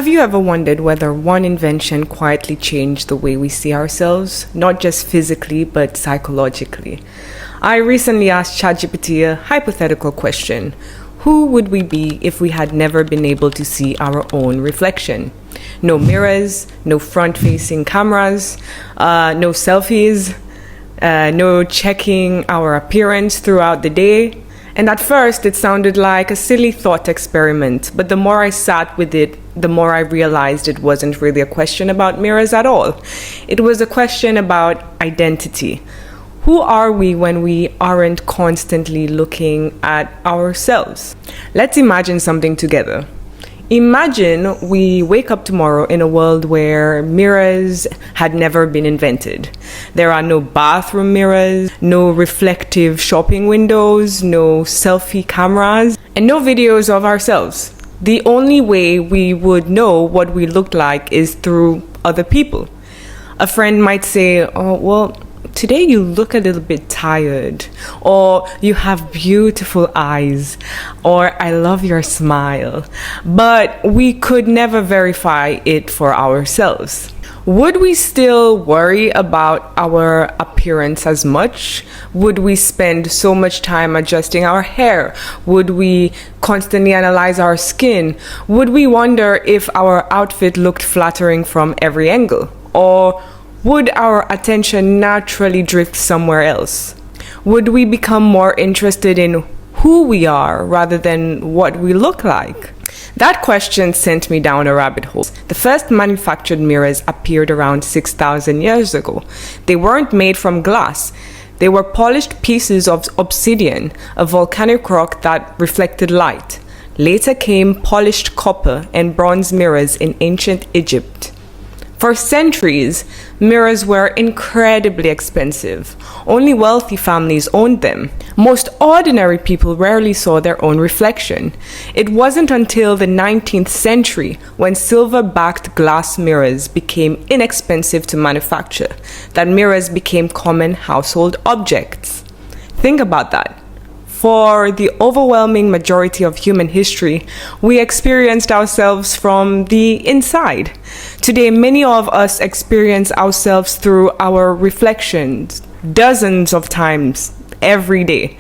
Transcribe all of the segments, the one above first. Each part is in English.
Have you ever wondered whether one invention quietly changed the way we see ourselves, not just physically, but psychologically? I recently asked ChatGPT a hypothetical question. Who would we be if we had never been able to see our own reflection? No mirrors, no front-facing cameras, no selfies, no checking our appearance throughout the day. And at first, it sounded like a silly thought experiment, but the more I sat with it, the more I realized it wasn't really a question about mirrors at all. It was a question about identity. Who are we when we aren't constantly looking at ourselves? Let's imagine something together. Imagine we wake up tomorrow in a world where mirrors had never been invented. There are no bathroom mirrors, no reflective shopping windows, no selfie cameras, and no videos of ourselves. The only way we would know what we looked like is through other people. A friend might say, "Oh, well, today you look a little bit tired," or "You have beautiful eyes," or "I love your smile." But we could never verify it for ourselves. Would we still worry about our appearance as much? Would we spend so much time adjusting our hair? Would we constantly analyze our skin? Would we wonder if our outfit looked flattering from every angle? Or would our attention naturally drift somewhere else? Would we become more interested in who we are rather than what we look like? That question sent me down a rabbit hole. The first manufactured mirrors appeared around 6,000 years ago. They weren't made from glass. They were polished pieces of obsidian, a volcanic rock that reflected light. Later came polished copper and bronze mirrors in ancient Egypt. For centuries, mirrors were incredibly expensive. Only wealthy families owned them. Most ordinary people rarely saw their own reflection. It wasn't until the 19th century, when silver-backed glass mirrors became inexpensive to manufacture, that mirrors became common household objects. Think about that. For the overwhelming majority of human history, we experienced ourselves from the inside. Today, many of us experience ourselves through our reflections dozens of times every day.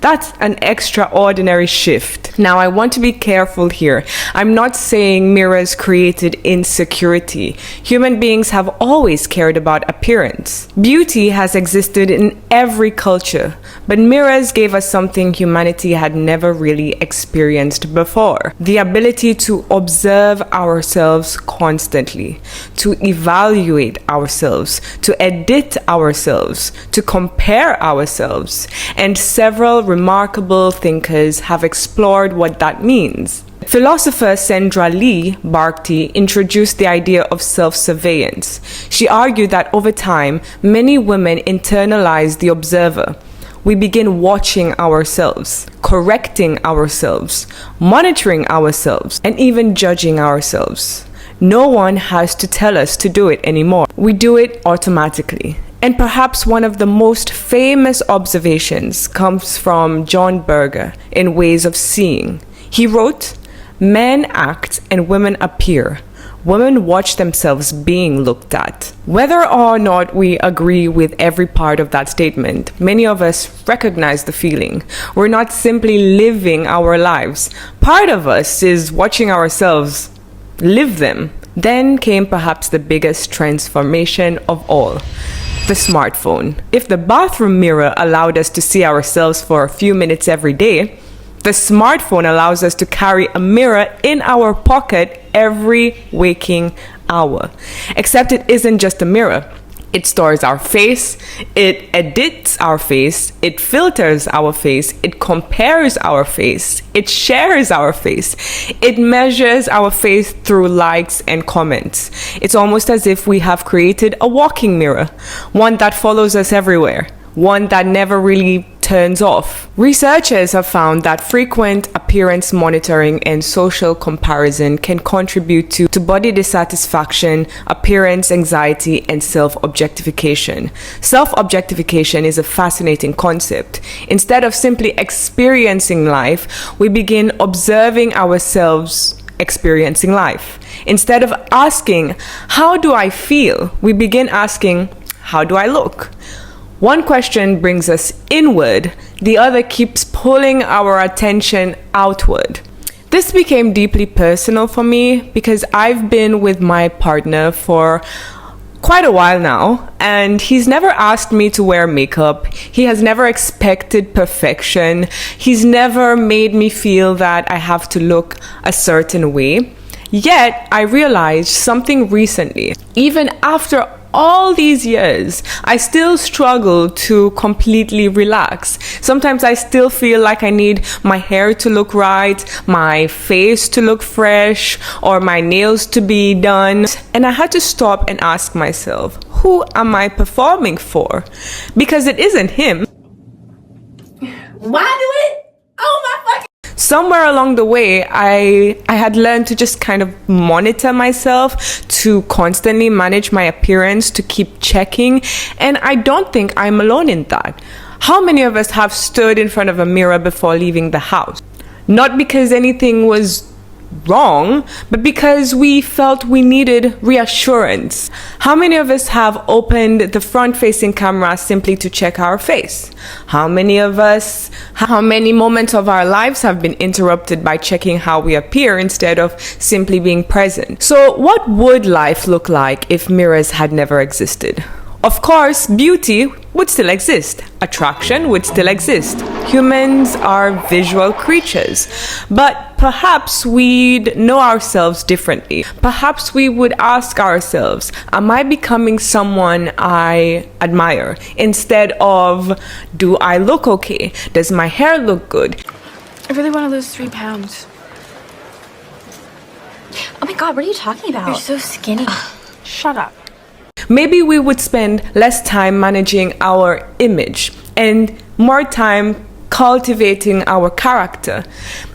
That's an extraordinary shift. Now, I want to be careful here. I'm not saying mirrors created insecurity. Human beings have always cared about appearance. Beauty has existed in every culture, but mirrors gave us something humanity had never really experienced before: the ability to observe ourselves constantly, to evaluate ourselves, to edit ourselves, to compare ourselves, and several remarkable thinkers have explored what that means. Philosopher Sandra Lee Barkty introduced the idea of self-surveillance. She argued that over time, many women internalize the observer. We begin watching ourselves, correcting ourselves, monitoring ourselves, and even judging ourselves. No one has to tell us to do it anymore. We do it automatically. And perhaps one of the most famous observations comes from John Berger in Ways of Seeing. He wrote, "Men act and women appear. Women watch themselves being looked at." Whether or not we agree with every part of that statement, many of us recognize the feeling. We're not simply living our lives. Part of us is watching ourselves live them. Then came perhaps the biggest transformation of all: the smartphone. If the bathroom mirror allowed us to see ourselves for a few minutes every day, the smartphone allows us to carry a mirror in our pocket every waking hour. Except it isn't just a mirror. It stores our face, it edits our face, it filters our face, it compares our face, it shares our face, it measures our face through likes and comments. It's almost as if we have created a walking mirror, one that follows us everywhere, one that never really turns off. Researchers have found that frequent appearance monitoring and social comparison can contribute to body dissatisfaction, appearance anxiety, and self-objectification. Self-objectification is a fascinating concept. Instead of simply experiencing life, we begin observing ourselves experiencing life. Instead of asking, how do I feel? We begin asking, how do I look? One question brings us inward, the other keeps pulling our attention outward. This became deeply personal for me because I've been with my partner for quite a while now, and he's never asked me to wear makeup. He has never expected perfection. He's never made me feel that I have to look a certain way. Yet, I realized something recently. Even after all these years, I still struggle to completely relax. Sometimes I still feel like I need my hair to look right, my face to look fresh, or my nails to be done. And I had to stop and ask myself, who am I performing for? Because it isn't him. Why do it? Oh my fucking... Somewhere along the way, I had learned to just kind of monitor myself, to constantly manage my appearance, to keep checking. And I don't think I'm alone in that. How many of us have stood in front of a mirror before leaving the house? Not because anything was wrong, but because we felt we needed reassurance. How many of us have opened the front-facing camera simply to check our face? How many moments of our lives have been interrupted by checking how we appear instead of simply being present? So what would life look like if mirrors had never existed? Of course, beauty would still exist. Attraction would still exist. Humans are visual creatures. But perhaps we'd know ourselves differently. Perhaps we would ask ourselves, am I becoming someone I admire? Instead of, do I look okay? Does my hair look good? I really want to lose 3 pounds. Oh my god, what are you talking about? You're so skinny. Shut up. Maybe we would spend less time managing our image and more time cultivating our character.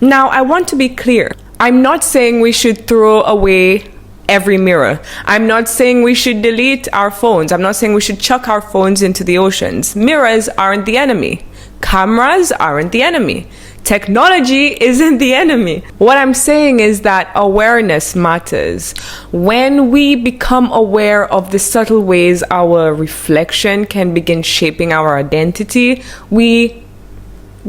Now, I want to be clear. I'm not saying we should throw away every mirror. I'm not saying we should delete our phones. I'm not saying we should chuck our phones into the oceans. Mirrors aren't the enemy. Cameras aren't the enemy. Technology isn't the enemy. What I'm saying is that awareness matters. When we become aware of the subtle ways our reflection can begin shaping our identity, we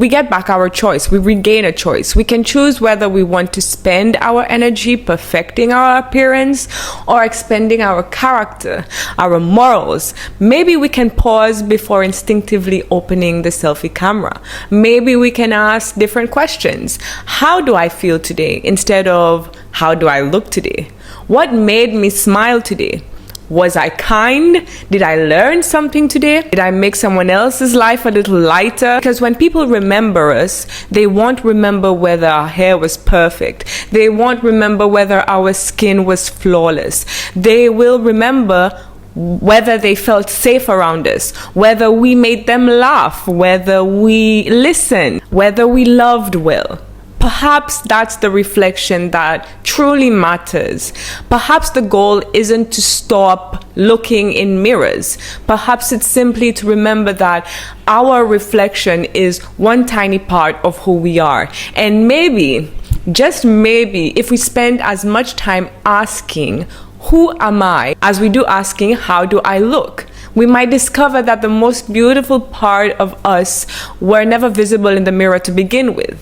get back our choice. We regain a choice. We can choose whether we want to spend our energy perfecting our appearance or expending our character, our morals. Maybe we can pause before instinctively opening the selfie camera. Maybe we can ask different questions. How do I feel today? Instead of, how do I look today? What made me smile today? Was I kind? Did I learn something today? Did I make someone else's life a little lighter? Because when people remember us, they won't remember whether our hair was perfect. They won't remember whether our skin was flawless. They will remember whether they felt safe around us, whether we made them laugh, whether we listened, whether we loved well. Perhaps that's the reflection that truly matters. Perhaps the goal isn't to stop looking in mirrors. Perhaps it's simply to remember that our reflection is one tiny part of who we are. And maybe, just maybe, if we spend as much time asking, who am I, as we do asking, how do I look? We might discover that the most beautiful part of us were never visible in the mirror to begin with.